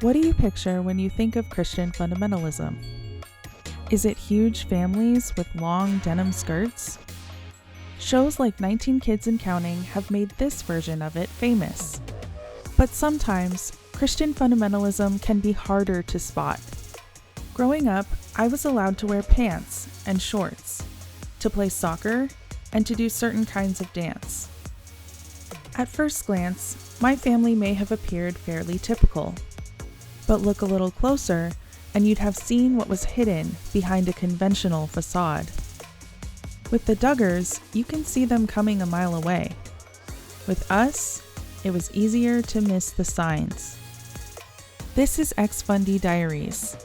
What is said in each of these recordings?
What do you picture when you think of Christian fundamentalism? Is it huge families with long denim skirts? Shows like 19 Kids and Counting have made this version of it famous. But sometimes, Christian fundamentalism can be harder to spot. Growing up, I was allowed to wear pants and shorts, to play soccer, and to do certain kinds of dance. At first glance, my family may have appeared fairly typical. But look a little closer, and you'd have seen what was hidden behind a conventional facade. With the Duggars, you can see them coming a mile away. With us, it was easier to miss the signs. This is Ex-Fundie Diaries,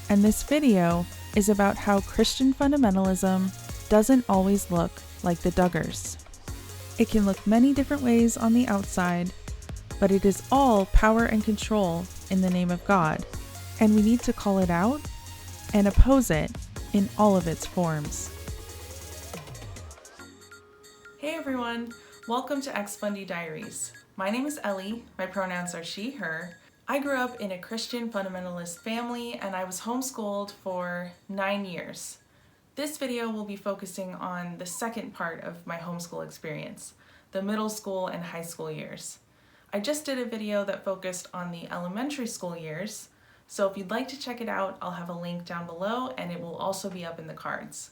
and this video is about how Christian fundamentalism doesn't always look like the Duggars. It can look many different ways on the outside, but it is all power and control in the name of God, and we need to call it out and oppose it in all of its forms. Hey everyone, welcome to Ex-Fundie Diaries. My name is Ellie, my pronouns are she, her. I grew up in a Christian fundamentalist family and I was homeschooled for 9 years. This video will be focusing on the second part of my homeschool experience, the middle school and high school years. I just did a video that focused on the elementary school years, so if you'd like to check it out, I'll have a link down below and it will also be up in the cards.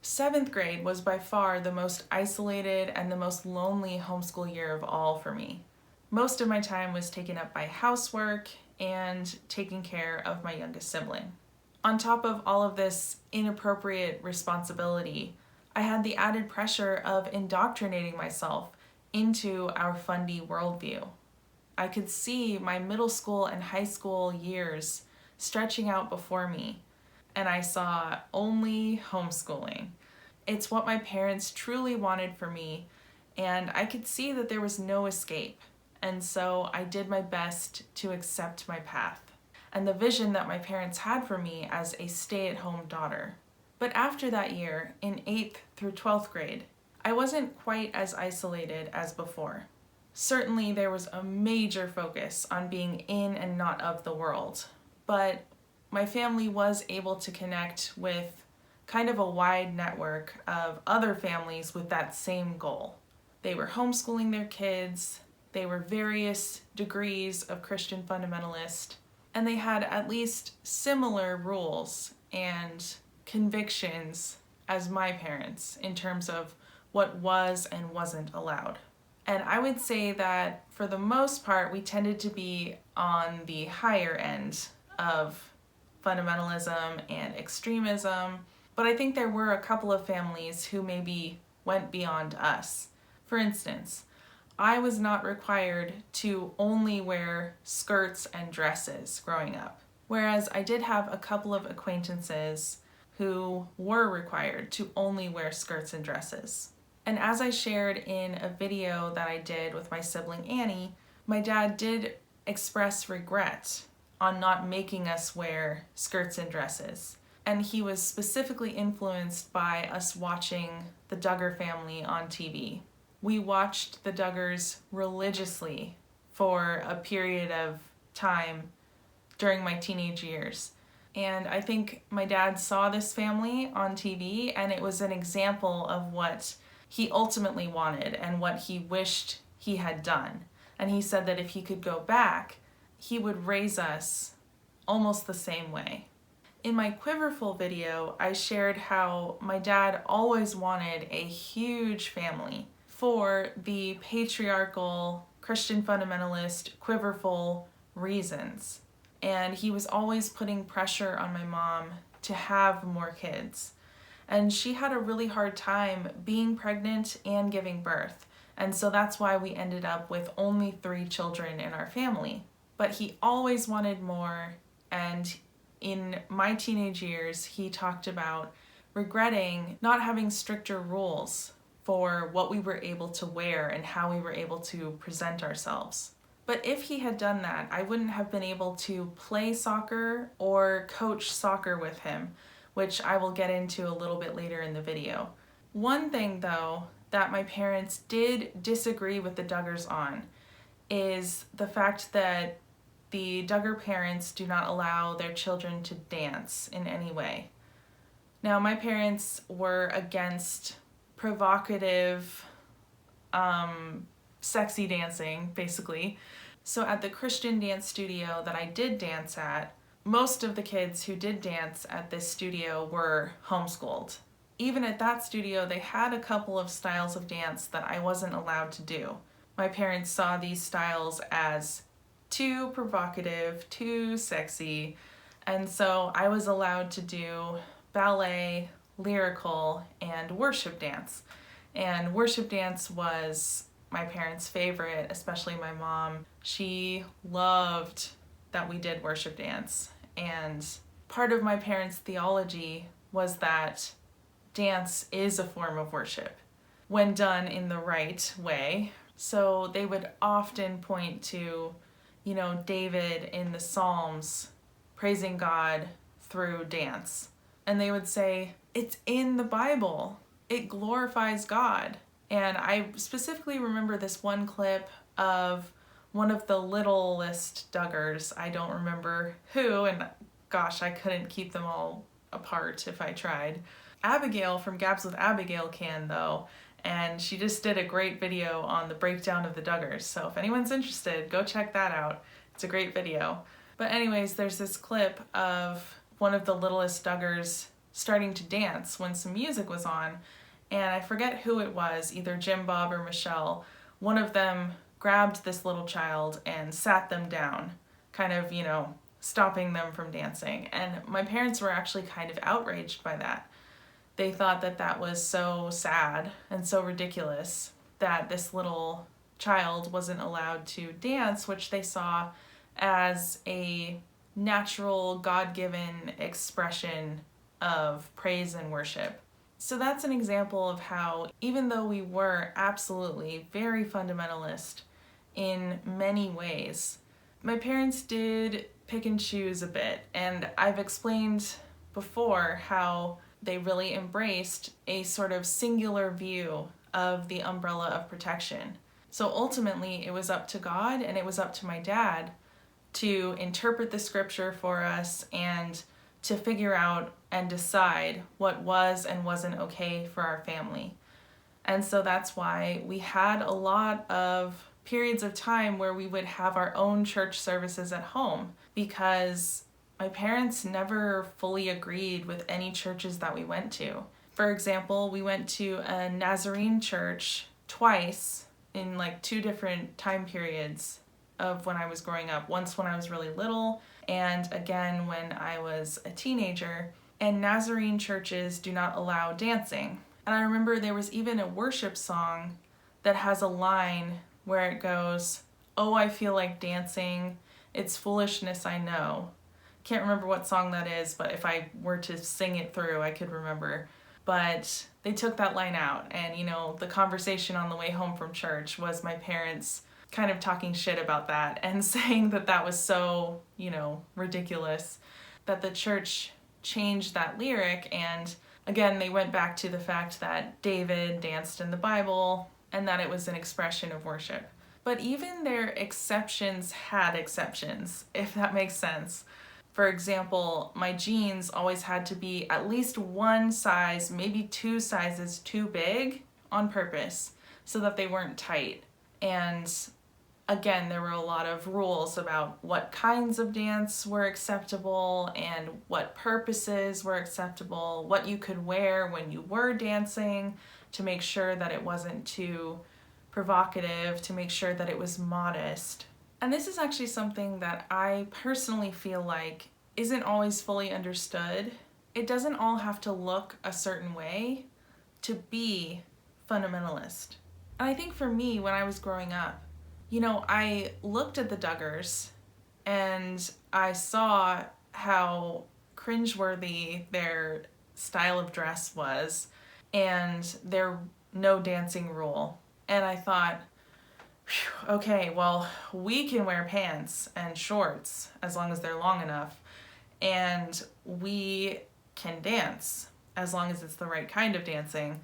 7th grade was by far the most isolated and the most lonely homeschool year of all for me. Most of my time was taken up by housework and taking care of my youngest sibling. On top of all of this inappropriate responsibility, I had the added pressure of indoctrinating myself into our Fundie worldview. I could see my middle school and high school years stretching out before me, and I saw only homeschooling. It's what my parents truly wanted for me, and I could see that there was no escape, and so I did my best to accept my path and the vision that my parents had for me as a stay-at-home daughter. But after that year, in 8th through 12th grade, I wasn't quite as isolated as before. Certainly there was a major focus on being in and not of the world, but my family was able to connect with kind of a wide network of other families with that same goal. They were homeschooling their kids, they were various degrees of Christian fundamentalist, and they had at least similar rules and convictions as my parents in terms of what was and wasn't allowed. And I would say that for the most part, we tended to be on the higher end of fundamentalism and extremism, but I think there were a couple of families who maybe went beyond us. For instance, I was not required to only wear skirts and dresses growing up, whereas I did have a couple of acquaintances who were required to only wear skirts and dresses. And as I shared in a video that I did with my sibling Annie, my dad did express regret on not making us wear skirts and dresses. And he was specifically influenced by us watching the Duggar family on TV. We watched the Duggars religiously for a period of time during my teenage years. And I think my dad saw this family on TV and it was an example of what he ultimately wanted and what he wished he had done. And he said that if he could go back, he would raise us almost the same way. In my Quiverful video, I shared how my dad always wanted a huge family for the patriarchal Christian fundamentalist Quiverful reasons. And he was always putting pressure on my mom to have more kids. And she had a really hard time being pregnant and giving birth. And so that's why we ended up with only 3 children in our family. But he always wanted more, and in my teenage years, he talked about regretting not having stricter rules for what we were able to wear and how we were able to present ourselves. But if he had done that, I wouldn't have been able to play soccer or coach soccer with him, which I will get into a little bit later in the video. One thing, though, that my parents did disagree with the Duggars on is the fact that the Duggar parents do not allow their children to dance in any way. Now, my parents were against provocative, sexy dancing, basically. So at the Christian dance studio that I did dance at, most of the kids who did dance at this studio were homeschooled. Even at that studio, they had a couple of styles of dance that I wasn't allowed to do. My parents saw these styles as too provocative, too sexy, and so I was allowed to do ballet, lyrical, and worship dance. And worship dance was my parents' favorite, especially my mom. She loved that we did worship dance. And part of my parents' theology was that dance is a form of worship when done in the right way. So they would often point to, David in the Psalms praising God through dance. And they would say, it's in the Bible. It glorifies God. And I specifically remember this one clip of one of the littlest Duggars. I don't remember who, and gosh, I couldn't keep them all apart if I tried. Abigail from Gabs with Abigail can, though, and she just did a great video on the breakdown of the Duggars. So if anyone's interested, go check that out. It's a great video. But anyways, there's this clip of one of the littlest Duggars starting to dance when some music was on, and I forget who it was, either Jim Bob or Michelle. One of them grabbed this little child and sat them down, kind of, stopping them from dancing. And my parents were actually kind of outraged by that. They thought that that was so sad and so ridiculous that this little child wasn't allowed to dance, which they saw as a natural, God-given expression of praise and worship. So that's an example of how, even though we were absolutely very fundamentalist in many ways, my parents did pick and choose a bit. And I've explained before how they really embraced a sort of singular view of the umbrella of protection. So ultimately, it was up to God and it was up to my dad to interpret the scripture for us and to figure out and decide what was and wasn't okay for our family. And so that's why we had a lot of periods of time where we would have our own church services at home, because my parents never fully agreed with any churches that we went to. For example, we went to a Nazarene church twice in like 2 different time periods of when I was growing up. Once when I was really little, and again when I was a teenager. And Nazarene churches do not allow dancing. And I remember there was even a worship song that has a line where it goes, "Oh, I feel like dancing. It's foolishness, I know." Can't remember what song that is, but if I were to sing it through, I could remember. But they took that line out, and the conversation on the way home from church was my parents kind of talking shit about that and saying that that was so, ridiculous, that the church changed that lyric. And again, they went back to the fact that David danced in the Bible and that it was an expression of worship. But even their exceptions had exceptions, if that makes sense. For example, my jeans always had to be at least 1 size, maybe 2 sizes too big on purpose so that they weren't tight. And again, there were a lot of rules about what kinds of dance were acceptable and what purposes were acceptable, what you could wear when you were dancing to make sure that it wasn't too provocative, to make sure that it was modest. And this is actually something that I personally feel like isn't always fully understood. It doesn't all have to look a certain way to be fundamentalist. And I think for me, when I was growing up, I looked at the Duggars and I saw how cringeworthy their style of dress was and their no dancing rule. And I thought, okay, well, we can wear pants and shorts as long as they're long enough, and we can dance as long as it's the right kind of dancing,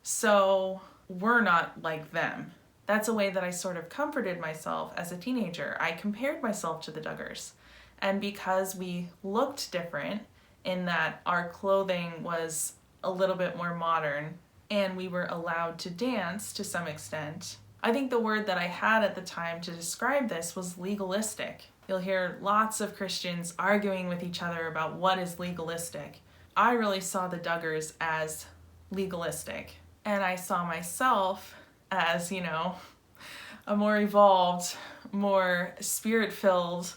so we're not like them. that's a way that I sort of comforted myself as a teenager. I compared myself to the Duggars. And because we looked different in that our clothing was a little bit more modern and we were allowed to dance to some extent, I think the word that I had at the time to describe this was legalistic. You'll hear lots of Christians arguing with each other about what is legalistic. I really saw the Duggars as legalistic. And I saw myself as, a more evolved, more spirit-filled,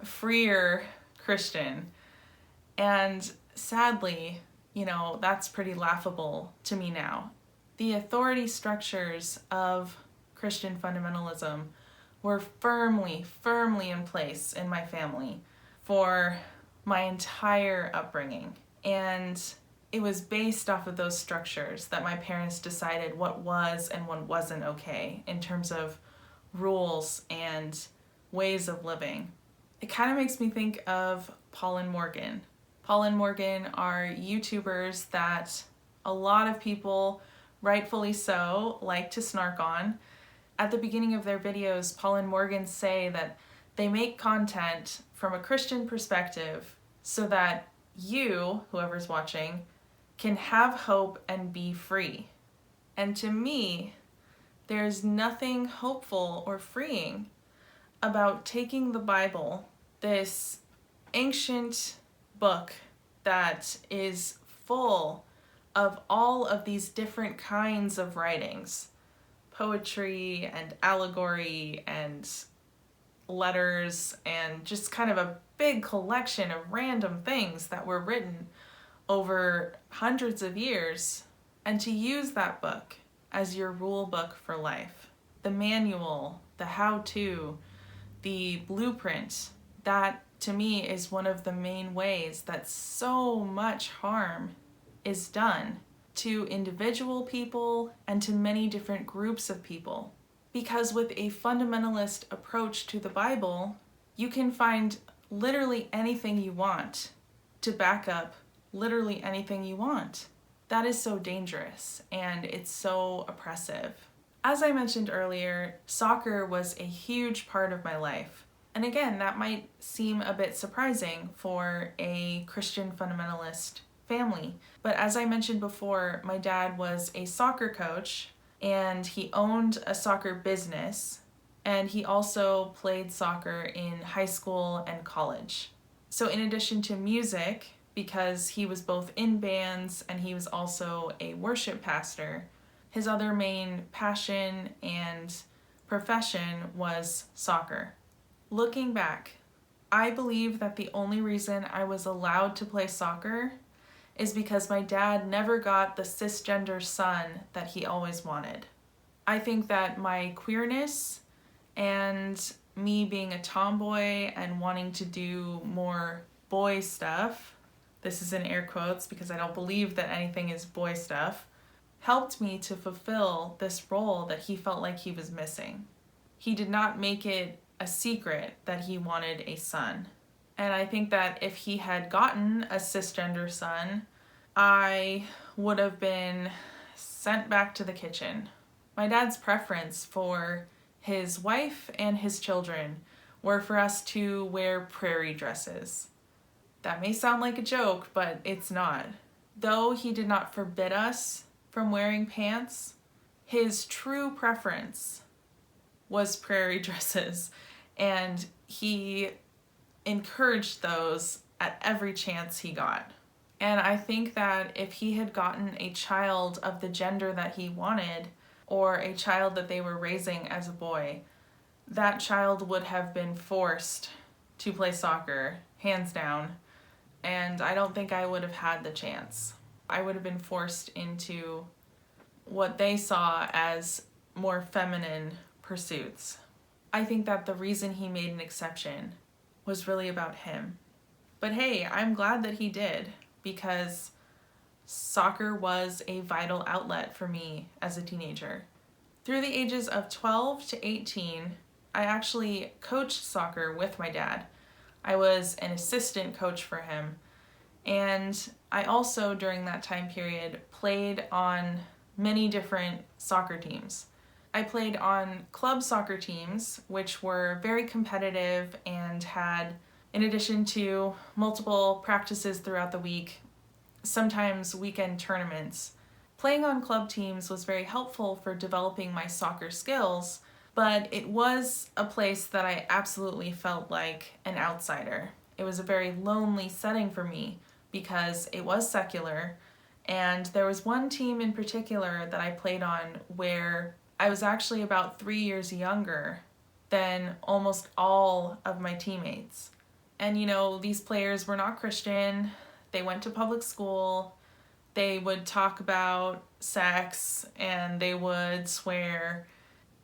freer Christian. And sadly, that's pretty laughable to me now. The authority structures of Christian fundamentalism were firmly in place in my family for my entire upbringing. And it was based off of those structures that my parents decided what was and what wasn't okay in terms of rules and ways of living. It kind of makes me think of Paul and Morgan. Paul and Morgan are YouTubers that a lot of people, rightfully so, like to snark on. At the beginning of their videos, Paul and Morgan say that they make content from a Christian perspective so that you, whoever's watching, can have hope and be free. And to me, there's nothing hopeful or freeing about taking the Bible, this ancient book that is full of all of these different kinds of writings, poetry and allegory and letters, and just kind of a big collection of random things that were written over hundreds of years, and to use that book as your rule book for life. The manual, the how-to, the blueprint, that to me is one of the main ways that so much harm is done to individual people and to many different groups of people. Because with a fundamentalist approach to the Bible, you can find literally anything you want to back up literally anything you want. That is so dangerous and it's so oppressive. As I mentioned earlier, soccer was a huge part of my life. And again, that might seem a bit surprising for a Christian fundamentalist family. But as I mentioned before, my dad was a soccer coach and he owned a soccer business, and he also played soccer in high school and college. So in addition to music, because he was both in bands and he was also a worship pastor, his other main passion and profession was soccer. Looking back, I believe that the only reason I was allowed to play soccer is because my dad never got the cisgender son that he always wanted. I think that my queerness and me being a tomboy and wanting to do more boy stuff, this is in air quotes because I don't believe that anything is boy stuff, helped me to fulfill this role that he felt like he was missing. He did not make it a secret that he wanted a son. And I think that if he had gotten a cisgender son, I would have been sent back to the kitchen. My dad's preference for his wife and his children were for us to wear prairie dresses. That may sound like a joke, but it's not. Though he did not forbid us from wearing pants, his true preference was prairie dresses, and he encouraged those at every chance he got. And I think that if he had gotten a child of the gender that he wanted, or a child that they were raising as a boy, that child would have been forced to play soccer, hands down, and I don't think I would have had the chance. I would have been forced into what they saw as more feminine pursuits. I think that the reason he made an exception was really about him. But hey, I'm glad that he did, because soccer was a vital outlet for me as a teenager. Through the ages of 12 to 18, I actually coached soccer with my dad. I was an assistant coach for him. And I also, during that time period, played on many different soccer teams. I played on club soccer teams, which were very competitive and had, in addition to multiple practices throughout the week, sometimes weekend tournaments. Playing on club teams was very helpful for developing my soccer skills, but it was a place that I absolutely felt like an outsider. It was a very lonely setting for me because it was secular, and there was one team in particular that I played on where I was actually about 3 years younger than almost all of my teammates. And these players were not Christian. They went to public school. They would talk about sex and they would swear.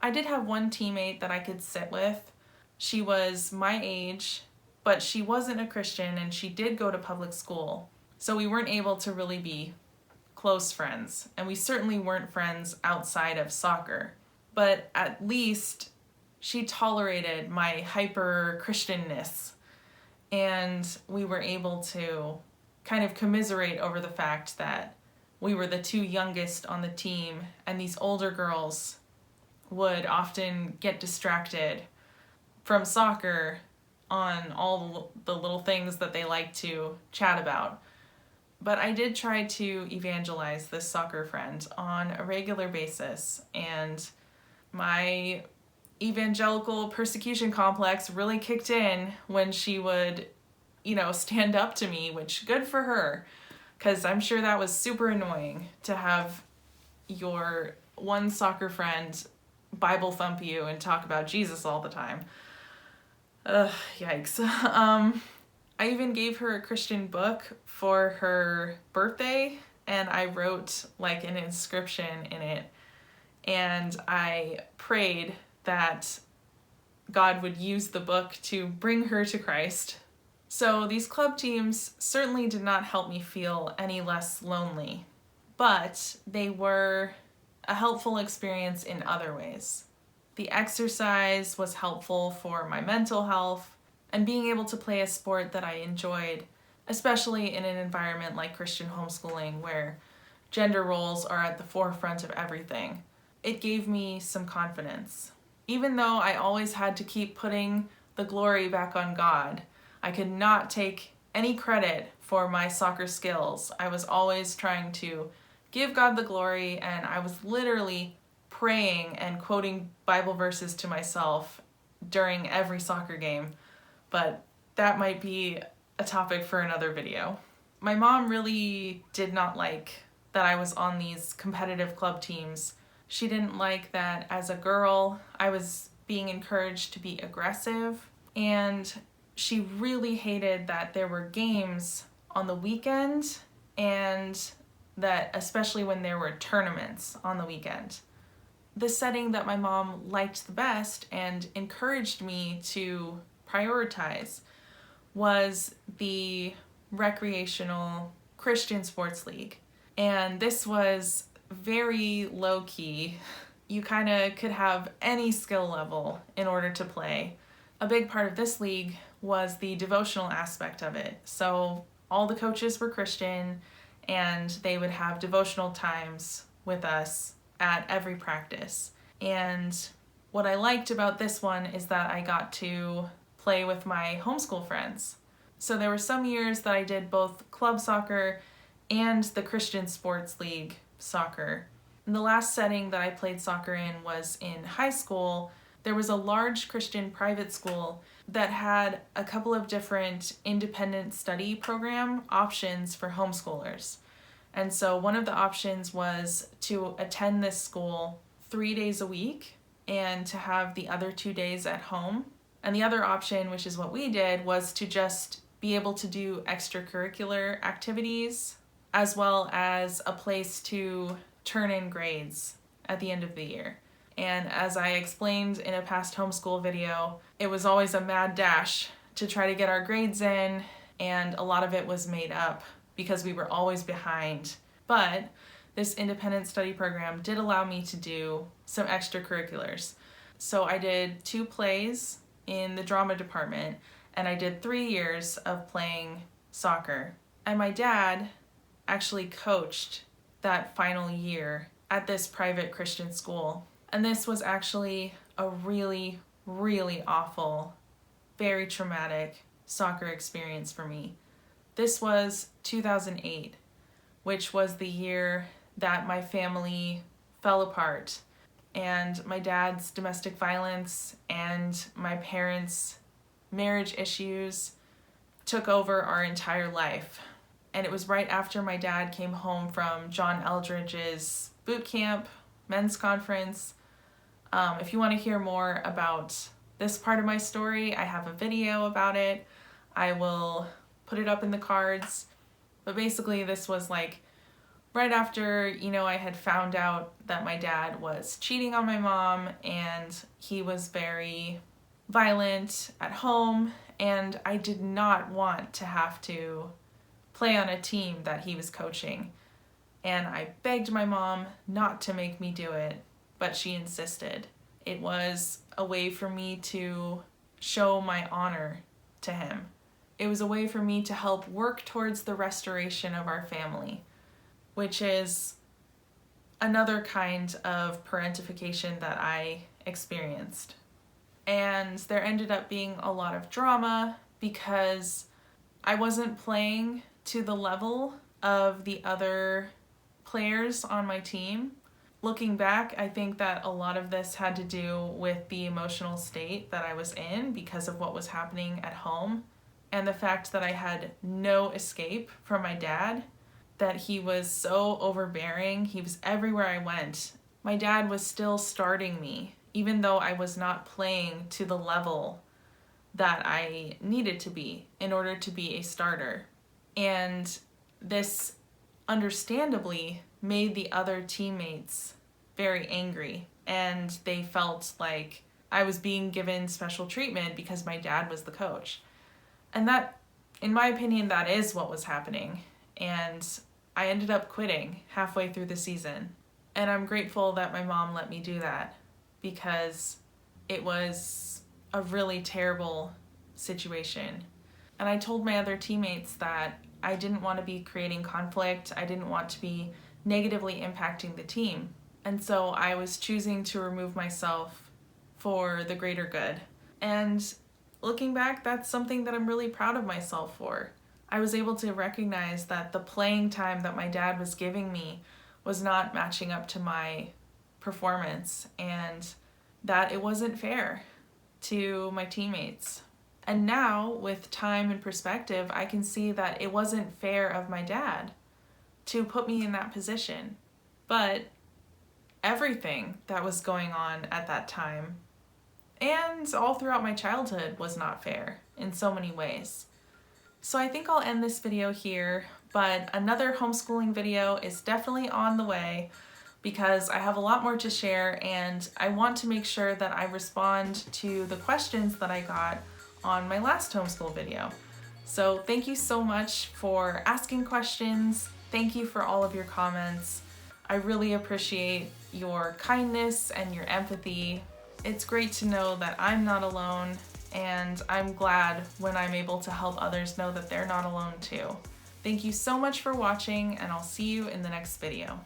I did have one teammate that I could sit with. She was my age, but she wasn't a Christian and she did go to public school. So we weren't able to really be close friends. And we certainly weren't friends outside of soccer. But at least she tolerated my hyper-Christianness. And we were able to kind of commiserate over the fact that we were the two youngest on the team, and these older girls would often get distracted from soccer on all the little things that they like to chat about. But I did try to evangelize this soccer friend on a regular basis, and my evangelical persecution complex really kicked in when she would, stand up to me, which good for her, because I'm sure that was super annoying to have your one soccer friend Bible thump you and talk about Jesus all the time. Yikes. I even gave her a Christian book for her birthday, and I wrote like an inscription in it, and I prayed that God would use the book to bring her to Christ. So these club teams certainly did not help me feel any less lonely, but they were a helpful experience in other ways. The exercise was helpful for my mental health, and being able to play a sport that I enjoyed, especially in an environment like Christian homeschooling where gender roles are at the forefront of everything, it gave me some confidence. Even though I always had to keep putting the glory back on God, I could not take any credit for my soccer skills. I was always trying to give God the glory, and I was literally praying and quoting Bible verses to myself during every soccer game. But that might be a topic for another video. My mom really did not like that I was on these competitive club teams. She didn't like that as a girl I was being encouraged to be aggressive, and she really hated that there were games on the weekend, and that especially when there were tournaments on the weekend. The setting that my mom liked the best and encouraged me to prioritize was the recreational Christian sports league. And this was very low-key. You kind of could have any skill level in order to play. A big part of this league was the devotional aspect of it. So all the coaches were Christian, and they would have devotional times with us at every practice. And what I liked about this one is that I got to play with my homeschool friends. So there were some years that I did both club soccer and the Christian Sports League soccer. And the last setting that I played soccer in was in high school. There was a large Christian private school that had a couple of different independent study program options for homeschoolers. And so one of the options was to attend this school 3 days a week and to have the other 2 days at home. And the other option, which is what we did, was to just be able to do extracurricular activities as well as a place to turn in grades at the end of the year. And as I explained in a past homeschool video, it was always a mad dash to try to get our grades in, and a lot of it was made up because we were always behind. But this independent study program did allow me to do some extracurriculars. So I did 2 plays in the drama department, and I did 3 years of playing soccer. And my dad actually coached that final year at this private Christian school. And this was actually a really, really awful, very traumatic soccer experience for me. This was 2008, which was the year that my family fell apart, and my dad's domestic violence and my parents' marriage issues took over our entire life. And it was right after my dad came home from John Eldridge's boot camp, men's conference. If you want to hear more about this part of my story, I have a video about it. I will put it up in the cards. But basically this was like right after, I had found out that my dad was cheating on my mom, and he was very violent at home, and I did not want to have to play on a team that he was coaching. And I begged my mom not to make me do it, but she insisted. It was a way for me to show my honor to him. It was a way for me to help work towards the restoration of our family, which is another kind of parentification that I experienced. And there ended up being a lot of drama because I wasn't playing to the level of the other players on my team. Looking back, I think that a lot of this had to do with the emotional state that I was in because of what was happening at home, and the fact that I had no escape from my dad, that he was so overbearing. He was everywhere I went. My dad was still starting me, even though I was not playing to the level that I needed to be in order to be a starter. And this understandably made the other teammates very angry, and they felt like I was being given special treatment because my dad was the coach. And that, in my opinion, that is what was happening. And I ended up quitting halfway through the season. And I'm grateful that my mom let me do that, because it was a really terrible situation. And I told my other teammates that I didn't want to be creating conflict. I didn't want to be negatively impacting the team. And so I was choosing to remove myself for the greater good. And looking back, that's something that I'm really proud of myself for. I was able to recognize that the playing time that my dad was giving me was not matching up to my performance, and that it wasn't fair to my teammates. And now, with time and perspective, I can see that it wasn't fair of my dad to put me in that position. But everything that was going on at that time, and all throughout my childhood, was not fair in so many ways. So I think I'll end this video here, but another homeschooling video is definitely on the way, because I have a lot more to share, and I want to make sure that I respond to the questions that I got on my last homeschool video. So thank you so much for asking questions. Thank you for all of your comments. I really appreciate your kindness and your empathy. It's great to know that I'm not alone, and I'm glad when I'm able to help others know that they're not alone too. Thank you so much for watching, and I'll see you in the next video.